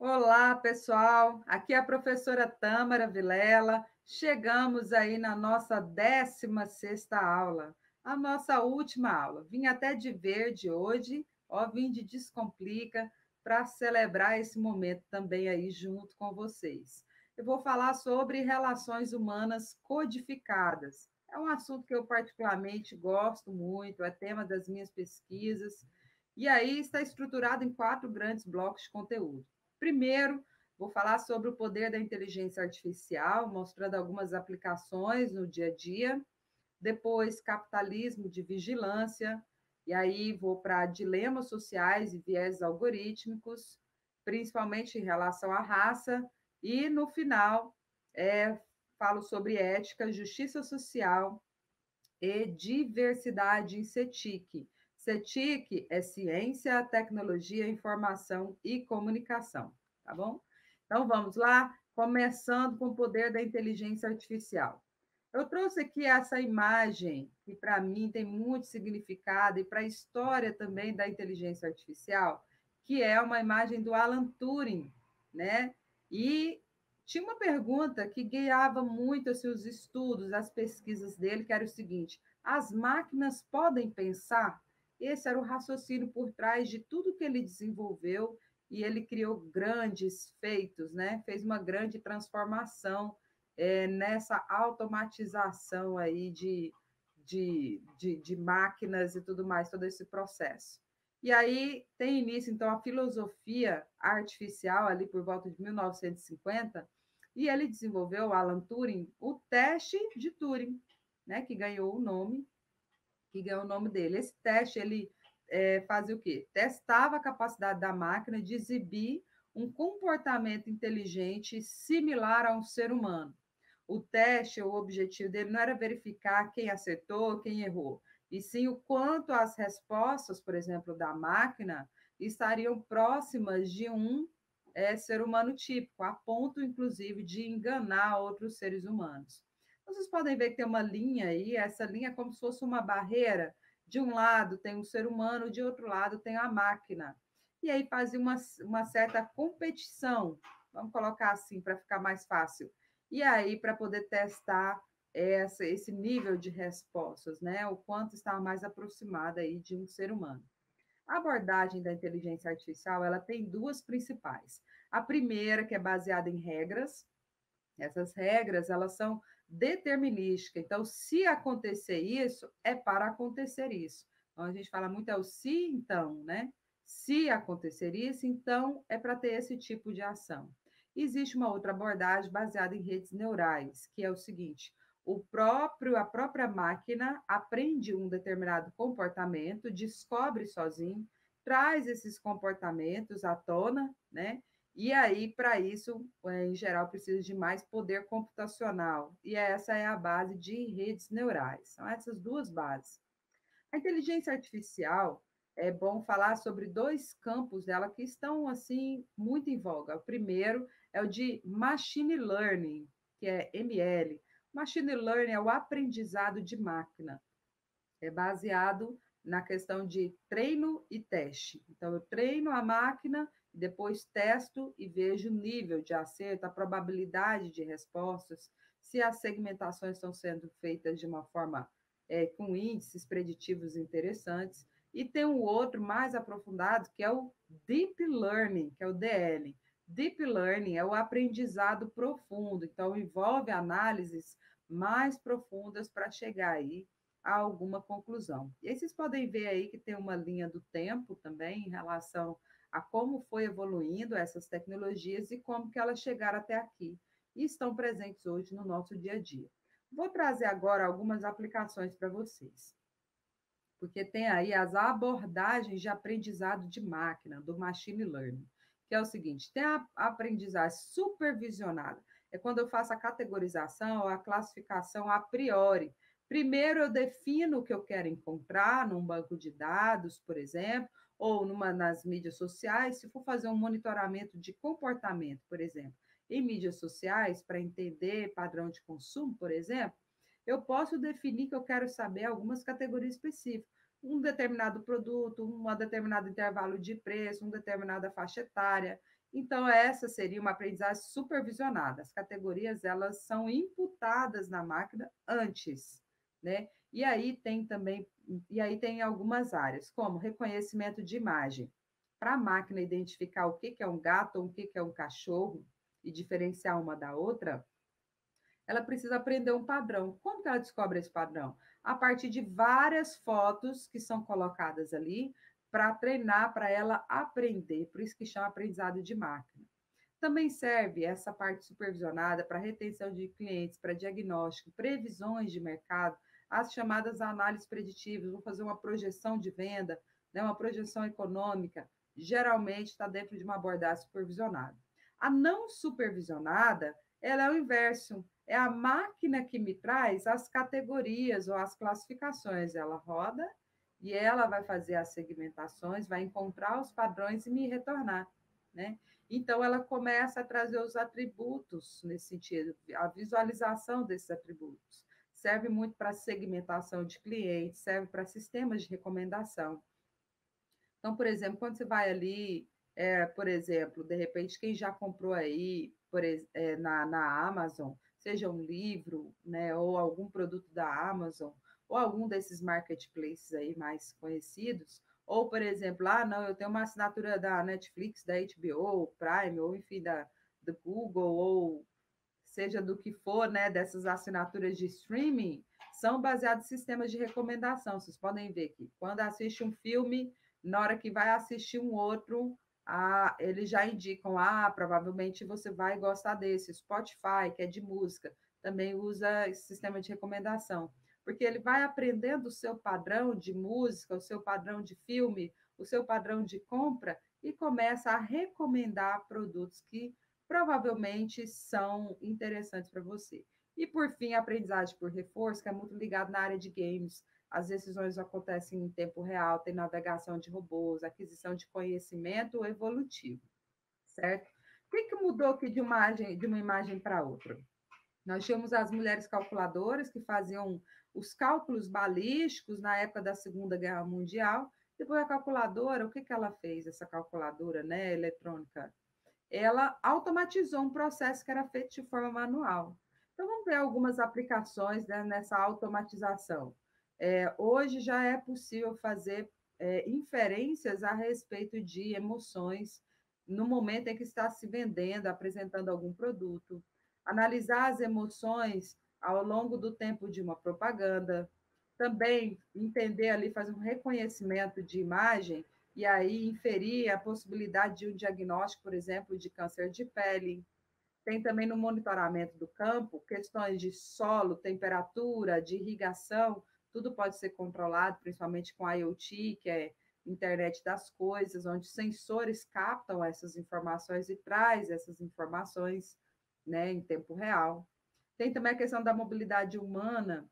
Olá, pessoal. Aqui é a professora Tâmara Vilela. Chegamos aí na nossa 16ª aula, a nossa última aula. Vim até de verde hoje, ó, vim de Descomplica para celebrar esse momento também aí junto com vocês. Eu vou falar sobre relações humanas codificadas. É um assunto que eu particularmente gosto muito, é tema das minhas pesquisas. E aí está estruturado em 4 grandes blocos de conteúdo. Primeiro, vou falar sobre o poder da inteligência artificial, mostrando algumas aplicações no dia a dia. Depois, capitalismo de vigilância. E aí vou para dilemas sociais e viés algorítmicos, principalmente em relação à raça. E no final, falo sobre ética, justiça social e diversidade em CETIC. CETIC é ciência, tecnologia, informação e comunicação, tá bom? Então vamos lá, começando com o poder da inteligência artificial. Eu trouxe aqui essa imagem que para mim tem muito significado e para a história também da inteligência artificial, que é uma imagem do Alan Turing, né? E tinha uma pergunta que guiava muito assim, os estudos, as pesquisas dele, que era o seguinte: as máquinas podem pensar? Esse era o raciocínio por trás de tudo que ele desenvolveu e ele criou grandes feitos, né? Fez uma grande transformação nessa automatização aí de máquinas e tudo mais, todo esse processo. E aí tem início, então, a filosofia artificial ali por volta de 1950, e ele desenvolveu, Alan Turing, o teste de Turing, né, que ganhou o nome dele. Esse teste, ele fazia o quê? Testava a capacidade da máquina de exibir um comportamento inteligente similar a um ser humano. O teste, o objetivo dele não era verificar quem acertou, quem errou, e sim o quanto as respostas, por exemplo, da máquina estariam próximas de um ser humano típico, a ponto, inclusive, de enganar outros seres humanos. Vocês podem ver que tem uma linha aí, essa linha é como se fosse uma barreira. De um lado tem um ser humano, de outro lado tem a máquina. E aí fazia uma certa competição, vamos colocar assim para ficar mais fácil. E aí, para poder testar esse nível de respostas, né? O quanto está mais aproximada aí de um ser humano. A abordagem da inteligência artificial, ela tem duas principais. A primeira, que é baseada em regras, essas regras, elas são determinísticas. Então, se acontecer isso, é para acontecer isso. Então, a gente fala muito é o se então, né? Se acontecer isso, então é para ter esse tipo de ação. Existe uma outra abordagem baseada em redes neurais, que é o seguinte: a própria máquina aprende um determinado comportamento, descobre sozinho, traz esses comportamentos à tona, né? E aí, para isso, em geral, precisa de mais poder computacional. E essa é a base de redes neurais. São essas duas bases. A inteligência artificial, é bom falar sobre 2 campos dela que estão, assim, muito em voga. O primeiro é o de Machine Learning, que é ML. Machine Learning é o aprendizado de máquina. É baseado na questão de treino e teste. Então, eu treino a máquina, depois testo e vejo o nível de acerto, a probabilidade de respostas, se as segmentações estão sendo feitas de uma forma com índices preditivos interessantes. E tem um outro mais aprofundado, que é o Deep Learning, que é o DL. Deep Learning é o aprendizado profundo, então envolve análises mais profundas para chegar aí a alguma conclusão. E aí vocês podem ver aí que tem uma linha do tempo também em relação a como foi evoluindo essas tecnologias e como que elas chegaram até aqui e estão presentes hoje no nosso dia a dia. Vou trazer agora algumas aplicações para vocês, porque tem aí as abordagens de aprendizado de máquina, do machine learning, que é o seguinte: tem a aprendizagem supervisionada, é quando eu faço a categorização ou a classificação a priori. Primeiro eu defino o que eu quero encontrar num banco de dados, por exemplo, ou nas mídias sociais, se for fazer um monitoramento de comportamento, por exemplo, em mídias sociais, para entender padrão de consumo, por exemplo, eu posso definir que eu quero saber algumas categorias específicas, um determinado produto, um determinado intervalo de preço, uma determinada faixa etária. Então, essa seria uma aprendizagem supervisionada. As categorias, elas são imputadas na máquina antes, né? E aí tem algumas áreas, como reconhecimento de imagem. Para a máquina identificar o que é um gato ou o que é um cachorro e diferenciar uma da outra, ela precisa aprender um padrão. Como que ela descobre esse padrão? A partir de várias fotos que são colocadas ali para treinar, para ela aprender. Por isso que chama aprendizado de máquina. Também serve essa parte supervisionada para retenção de clientes, para diagnóstico, previsões de mercado, as chamadas análises preditivas, vou fazer uma projeção de venda, né, uma projeção econômica, geralmente está dentro de uma abordagem supervisionada. A não supervisionada, ela é o inverso, é a máquina que me traz as categorias ou as classificações, ela roda e ela vai fazer as segmentações, vai encontrar os padrões e me retornar, né? Então, ela começa a trazer os atributos nesse sentido, a visualização desses atributos. Serve muito para segmentação de clientes, serve para sistemas de recomendação. Então, por exemplo, quando você vai ali, por exemplo, de repente, quem já comprou aí na Amazon, seja um livro, né, ou algum produto da Amazon, ou algum desses marketplaces aí mais conhecidos, ou, por exemplo, não, eu tenho uma assinatura da Netflix, da HBO, Prime, ou enfim, do Google, ou seja do que for, né, dessas assinaturas de streaming, são baseados em sistemas de recomendação. Vocês podem ver que quando assiste um filme, na hora que vai assistir um outro, eles já indicam, provavelmente você vai gostar desse. Spotify, que é de música, também usa esse sistema de recomendação, porque ele vai aprendendo o seu padrão de música, o seu padrão de filme, o seu padrão de compra e começa a recomendar produtos que provavelmente são interessantes para você. E, por fim, a aprendizagem por reforço, que é muito ligado na área de games. As decisões acontecem em tempo real, tem navegação de robôs, aquisição de conhecimento evolutivo, certo? O que mudou aqui de uma imagem para outra? Nós tínhamos as mulheres calculadoras que faziam os cálculos balísticos na época da Segunda Guerra Mundial. Depois a calculadora, o que ela fez, essa calculadora, né, eletrônica? Ela automatizou um processo que era feito de forma manual. Então, vamos ver algumas aplicações, né, nessa automatização. Hoje já é possível fazer inferências a respeito de emoções no momento em que está se vendendo, apresentando algum produto, analisar as emoções ao longo do tempo de uma propaganda, também entender ali, fazer um reconhecimento de imagem e aí inferir a possibilidade de um diagnóstico, por exemplo, de câncer de pele. Tem também no monitoramento do campo questões de solo, temperatura, de irrigação, tudo pode ser controlado, principalmente com a IoT, que é internet das coisas, onde sensores captam essas informações e traz essas informações, né, em tempo real. Tem também a questão da mobilidade humana,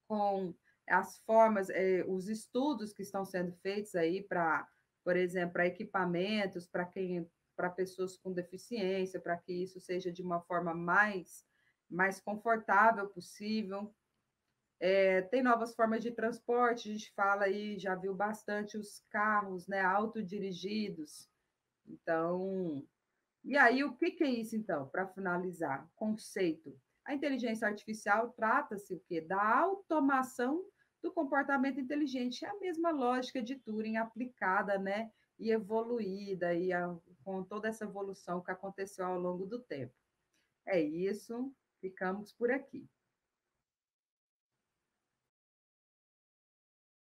com as formas, os estudos que estão sendo feitos aí para, por exemplo, para equipamentos, para pessoas com deficiência, para que isso seja de uma forma mais confortável possível. Tem novas formas de transporte, a gente fala aí, já viu bastante os carros, né, autodirigidos. Então, e aí, o que é isso, então, para finalizar? Conceito. A inteligência artificial trata-se o quê? Da automação do comportamento inteligente. É a mesma lógica de Turing aplicada, né? E evoluída, com toda essa evolução que aconteceu ao longo do tempo. É isso, ficamos por aqui.